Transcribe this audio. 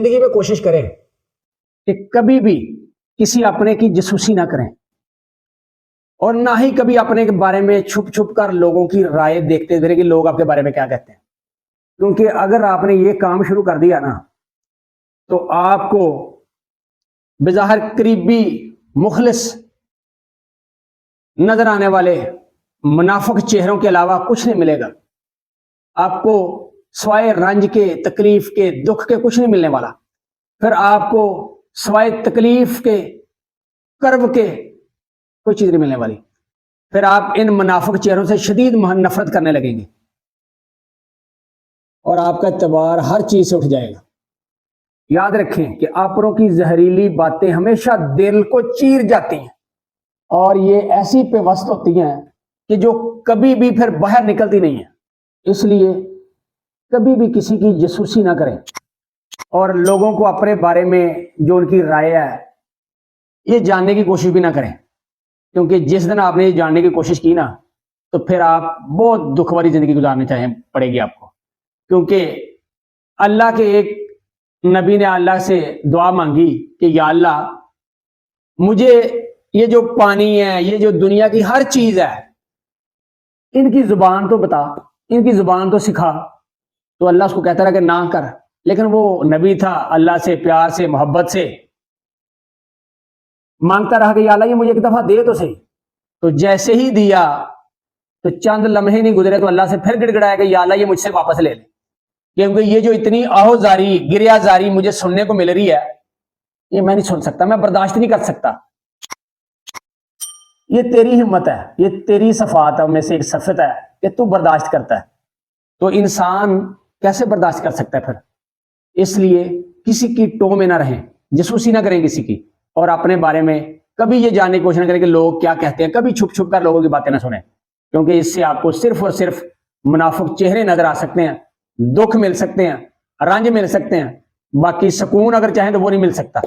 زندگی میں کوشش کریں کہ کبھی بھی کسی اپنے کی جاسوسی نہ کریں، اور نہ ہی کبھی اپنے کے بارے میں چھپ چھپ کر لوگوں کی رائے دیکھتے رہے کہ لوگ آپ کے بارے میں کیا کہتے ہیں، کیونکہ اگر آپ نے یہ کام شروع کر دیا نا تو آپ کو بظاہر قریبی مخلص نظر آنے والے منافق چہروں کے علاوہ کچھ نہیں ملے گا، آپ کو سوائے رنج کے، تکلیف کے، دکھ کے کچھ نہیں ملنے والا، پھر آپ کو سوائے تکلیف کے، کرب کے کوئی چیز نہیں ملنے والی، پھر آپ ان منافق چہروں سے شدید نفرت کرنے لگیں گے اور آپ کا اعتبار ہر چیز سے اٹھ جائے گا۔ یاد رکھیں کہ آپروں کی زہریلی باتیں ہمیشہ دل کو چیر جاتی ہیں اور یہ ایسی پیوست ہوتی ہیں کہ جو کبھی بھی پھر باہر نکلتی نہیں ہیں۔ اس لیے کبھی بھی کسی کی جاسوسی نہ کریں اور لوگوں کو اپنے بارے میں جو ان کی رائے ہے یہ جاننے کی کوشش بھی نہ کریں، کیونکہ جس دن آپ نے یہ جاننے کی کوشش کی نا تو پھر آپ بہت دکھ بھری زندگی گزارنی پڑے گی آپ کو، کیونکہ اللہ کے ایک نبی نے اللہ سے دعا مانگی کہ یا اللہ مجھے یہ جو پانی ہے، یہ جو دنیا کی ہر چیز ہے، ان کی زبان تو بتا، ان کی زبان تو سکھا، تو اللہ اس کو کہتا رہا کہ نہ کر، لیکن وہ نبی تھا اللہ سے پیار سے محبت سے مانگتا رہا کہ یا اللہ یہ مجھے ایک دفعہ دے تو صحیح، تو جیسے ہی دیا تو چند لمحے نہیں گزرے تو اللہ سے پھر گڑ گڑایا کہ یا اللہ یہ مجھ سے واپس لے لے، کیونکہ یہ جو اتنی آہو زاری گریہ زاری مجھے سننے کو مل رہی ہے یہ میں نہیں سن سکتا، میں برداشت نہیں کر سکتا، یہ تیری ہمت ہے، یہ تیری صفات میں سے ایک صفت ہے کہ تو برداشت کرتا ہے، تو انسان کیسے برداشت کر سکتا ہے پھر؟ اس لیے کسی کی ٹو میں نہ رہیں، جاسوسی نہ کریں کسی کی، اور اپنے بارے میں کبھی یہ جاننے کی کوشش نہ کریں کہ لوگ کیا کہتے ہیں، کبھی چھپ چھپ کر لوگوں کی باتیں نہ سنیں، کیونکہ اس سے آپ کو صرف اور صرف منافق چہرے نظر آ سکتے ہیں، دکھ مل سکتے ہیں، رنج مل سکتے ہیں، باقی سکون اگر چاہیں تو وہ نہیں مل سکتا۔